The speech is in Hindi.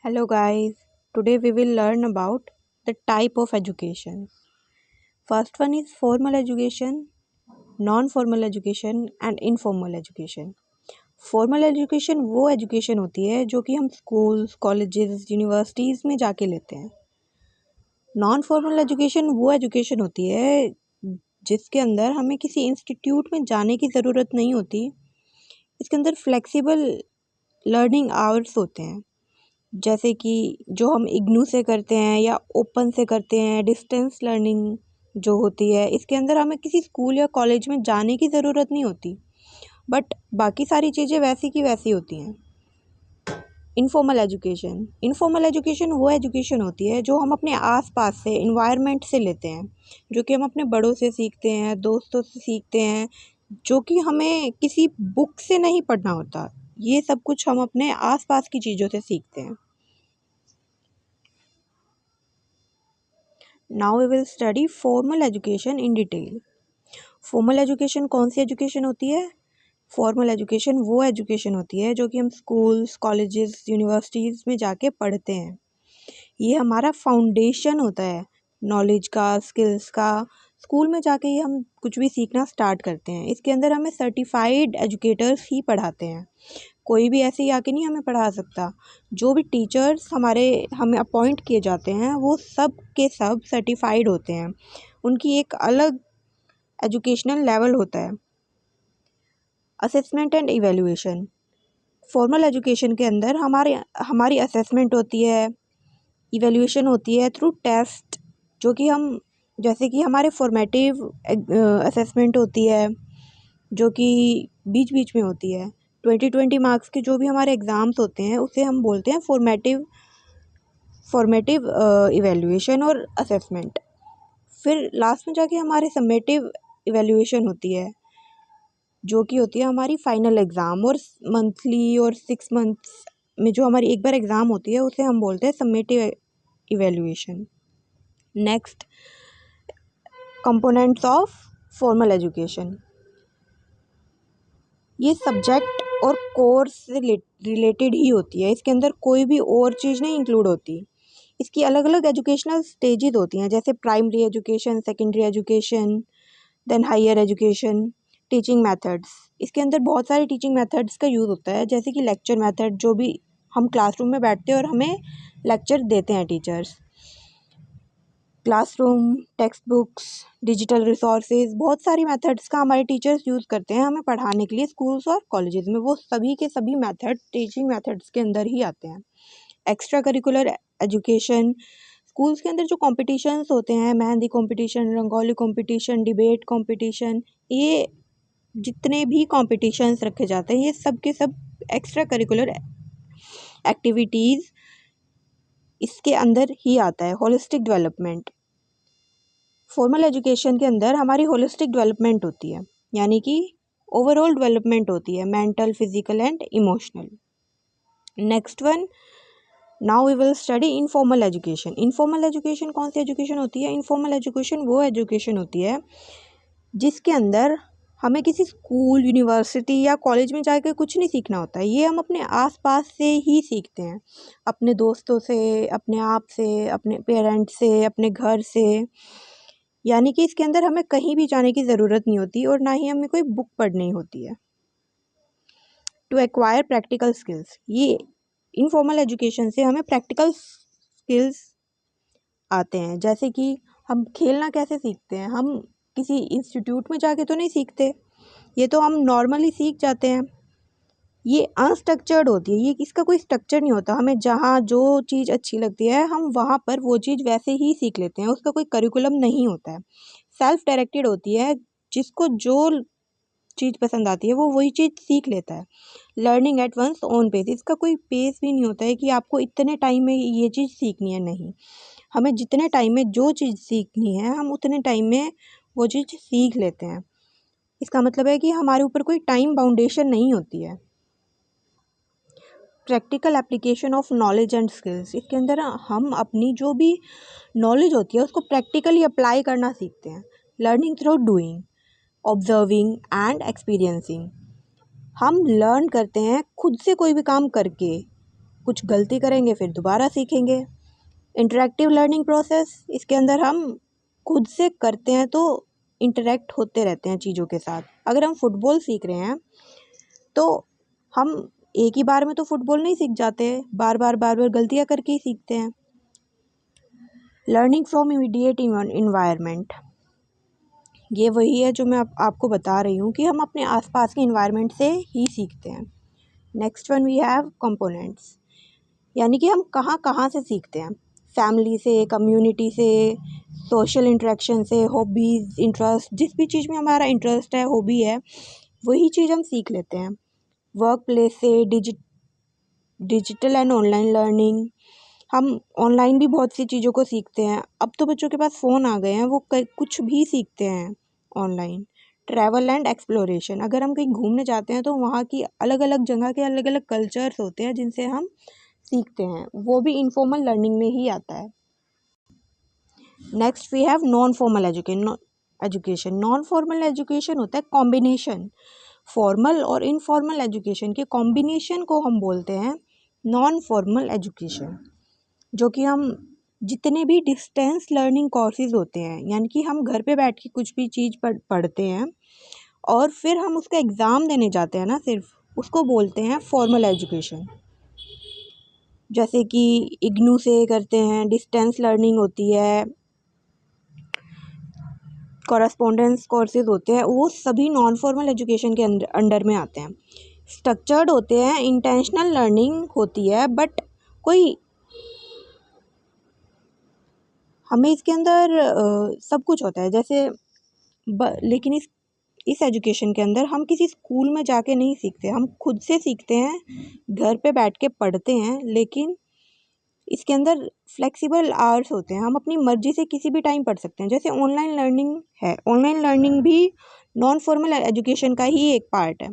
Hello guys, today we will learn about the type of education. First one is formal education, non-formal education and informal education. Formal education वो एजुकेशन होती है जो कि हम स्कूल्स, कॉलेजेस, यूनिवर्सिटीज़ में जाके लेते हैं। नॉन फॉर्मल एजुकेशन वो एजुकेशन होती है जिसके अंदर हमें किसी इंस्टीट्यूट में जाने की ज़रूरत नहीं होती। इसके अंदर फ्लेक्सिबल लर्निंग आवर्स होते हैं, जैसे कि जो हम इग्नू से करते हैं या ओपन से करते हैं। डिस्टेंस लर्निंग जो होती है, इसके अंदर हमें किसी स्कूल या कॉलेज में जाने की ज़रूरत नहीं होती, बट बाकी सारी चीज़ें वैसी की वैसी होती हैं। इनफॉर्मल एजुकेशन वो एजुकेशन होती है जो हम अपने आसपास से, इन्वायरमेंट से लेते हैं, जो कि हम अपने बड़ों से सीखते हैं, दोस्तों से सीखते हैं, जो कि हमें किसी बुक से नहीं पढ़ना होता। ये सब कुछ हम अपने आसपास की चीज़ों से सीखते हैं। Now we will study formal education in detail. Formal education कौन सी एजुकेशन होती है? फॉर्मल एजुकेशन वो एजुकेशन होती है जो कि हम स्कूल्स, कॉलेजेस, यूनिवर्सिटीज़ में जाके पढ़ते हैं। ये हमारा फाउंडेशन होता है नॉलेज का, स्किल्स का। स्कूल में जाके ही हम कुछ भी सीखना स्टार्ट करते हैं। इसके अंदर हमें सर्टिफाइड एजुकेटर्स ही पढ़ाते हैं, कोई भी ऐसे ही आके नहीं हमें पढ़ा सकता। जो भी टीचर्स हमें अपॉइंट किए जाते हैं वो सब के सब सर्टिफाइड होते हैं। उनकी एक अलग एजुकेशनल लेवल होता है। Assessment and evaluation. Formal education के अंदर हमारी असेसमेंट होती है, इवैल्यूएशन होती है थ्रू टेस्ट, जो कि जैसे कि हमारे फॉर्मेटिव असेसमेंट होती है, जो कि बीच बीच में होती है। 20 मार्क्स के जो भी हमारे एग्ज़ाम्स होते हैं उसे हम बोलते हैं फॉर्मेटिव इवैल्यूएशन और असेसमेंट। फिर लास्ट में जाके हमारे समेटिव इवैल्यूएशन होती है, जो कि होती है हमारी फाइनल एग्ज़ाम। और मंथली और 6 मंथ्स में जो हमारी एक बार एग्ज़ाम होती है उसे हम बोलते हैं summative evaluation. Next, components of formal education. ये सब्जेक्ट और कोर्स से रिलेटेड ही होती है। इसके अंदर कोई भी और चीज़ नहीं इंक्लूड होती। इसकी अलग अलग एजुकेशनल स्टेजेस होती हैं, जैसे primary education, secondary education, then higher education. Teaching methods, इसके अंदर बहुत सारे टीचिंग मेथड्स का यूज़ होता है, जैसे कि लेक्चर मेथड, जो भी हम क्लासरूम में बैठते हैं और हमें लेक्चर देते हैं teachers. Classroom, text books, digital resources, बहुत सारी मेथड्स का हमारे टीचर्स यूज़ करते हैं हमें पढ़ाने के लिए स्कूल्स और कॉलेजेस में। वो सभी के सभी मेथड टीचिंग मेथड्स के अंदर ही आते हैं। एक्स्ट्रा करिकुलर एजुकेशन, स्कूल्स के अंदर जो कॉम्पिटिशन्स होते हैं, mehndi competition, rangoli competition, debate competition, ये जितने भी कॉम्पिटिशन्स रखे जाते हैं ये सब के सब एक्स्ट्रा करिकुलर एक्टिविटीज़ इसके अंदर ही आता है। होलिस्टिक डेवलपमेंट, फॉर्मल एजुकेशन के अंदर हमारी होलिस्टिक डेवलपमेंट होती है, यानी कि ओवरऑल डेवलपमेंट होती है, mental, physical and emotional. Next one, now we will study informal education. Informal education कौन सी एजुकेशन होती है? इनफॉर्मल एजुकेशन वो एजुकेशन होती है जिसके अंदर हमें किसी स्कूल, यूनिवर्सिटी या कॉलेज में जाकर कुछ नहीं सीखना होता है। ये हम अपने आसपास से ही सीखते हैं, अपने दोस्तों से, अपने आप से, अपने पेरेंट्स से, अपने घर से। यानी कि इसके अंदर हमें कहीं भी जाने की ज़रूरत नहीं होती और ना ही हमें कोई बुक पढ़नी होती है। टू एक्वायर प्रैक्टिकल स्किल्स, ये इनफॉर्मल एजुकेशन से हमें प्रैक्टिकल स्किल्स आते हैं, जैसे कि हम खेलना कैसे सीखते हैं। हम किसी इंस्टीट्यूट में जाके तो नहीं सीखते, ये तो हम नॉर्मली सीख जाते हैं। ये अनस्ट्रक्चर्ड होती है, ये इसका कोई स्ट्रक्चर नहीं होता। हमें जहाँ जो चीज़ अच्छी लगती है हम वहाँ पर वो चीज़ वैसे ही सीख लेते हैं, उसका कोई करिकुलम नहीं होता है। सेल्फ डायरेक्टेड होती है, जिसको जो चीज़ पसंद आती है वो वही चीज़ सीख लेता है। Learning at one's own pace, इसका कोई पेस भी नहीं होता है कि आपको इतने टाइम में ये चीज़ सीखनी है। नहीं, हमें जितने टाइम में जो चीज़ सीखनी है हम उतने टाइम में वो चीज़ सीख लेते हैं। इसका मतलब है कि हमारे ऊपर कोई टाइम बाउंडेशन नहीं होती है। Practical application of knowledge and skills, इसके अंदर हम अपनी जो भी नॉलेज होती है उसको प्रैक्टिकली अप्लाई करना सीखते हैं। Learning through doing, observing and experiencing, हम लर्न करते हैं खुद से कोई भी काम करके, कुछ गलती करेंगे फिर दोबारा सीखेंगे। इंटरेक्टिव लर्निंग प्रोसेस, इसके अंदर हम खुद से करते हैं तो इंटरेक्ट होते रहते हैं चीज़ों के साथ। अगर हम फुटबॉल सीख रहे हैं तो हम एक ही बार में तो फुटबॉल नहीं सीख जाते, बार बार गलतियाँ करके ही सीखते हैं। लर्निंग फ्रॉम इमीडिएट इन्वायरमेंट, ये वही है जो मैं आपको बता रही हूँ कि हम अपने आसपास के इन्वायरमेंट से ही सीखते हैं। Next one we have components, यानी कि हम कहाँ कहाँ से सीखते हैं। फैमिली से, कम्युनिटी से, सोशल इंटरेक्शन से, हॉबीज़, इंटरेस्ट, जिस भी चीज़ में हमारा इंटरेस्ट है, हॉबी है, वही चीज़ हम सीख लेते हैं। वर्क प्लेस से, डिजिटल एंड ऑनलाइन लर्निंग, हम ऑनलाइन भी बहुत सी चीज़ों को सीखते हैं। अब तो बच्चों के पास फ़ोन आ गए हैं, वो कुछ भी सीखते हैं ऑनलाइन। ट्रैवल एंड एक्सप्लोरेशन, अगर हम कहीं घूमने जाते हैं तो वहाँ की अलग अलग जगह के अलग अलग कल्चर्स होते हैं जिनसे हम सीखते हैं, वो भी इनफॉर्मल लर्निंग में ही आता है। Next we have non formal education. Non formal education होता है कॉम्बिनेशन, फॉर्मल और इनफॉर्मल एजुकेशन के कॉम्बिनेशन को हम बोलते हैं नॉन फॉर्मल एजुकेशन। जो कि हम जितने भी डिस्टेंस लर्निंग कोर्सेज होते हैं, यानी कि हम घर पे बैठ के कुछ भी चीज़ पढ़ते हैं और फिर हम उसका एग्ज़ाम देने जाते हैं ना, सिर्फ उसको बोलते हैं फॉर्मल एजुकेशन। जैसे कि इग्नू से करते हैं, डिस्टेंस लर्निंग होती है, कॉरेस्पोंडेंस कोर्सेज होते हैं, वो सभी नॉन फॉर्मल एजुकेशन के अंडर में आते हैं। स्ट्रक्चर्ड होते हैं, इंटेंशनल लर्निंग होती है, बट कोई हमें इसके अंदर सब कुछ होता है। जैसे लेकिन इस एजुकेशन के अंदर हम किसी स्कूल में जाके नहीं सीखते, हम खुद से सीखते हैं, घर पे बैठ के पढ़ते हैं। लेकिन इसके अंदर फ्लेक्सिबल आवर्स होते हैं, हम अपनी मर्जी से किसी भी टाइम पढ़ सकते हैं। जैसे ऑनलाइन लर्निंग है, ऑनलाइन लर्निंग भी नॉन फॉर्मल एजुकेशन का ही एक पार्ट है।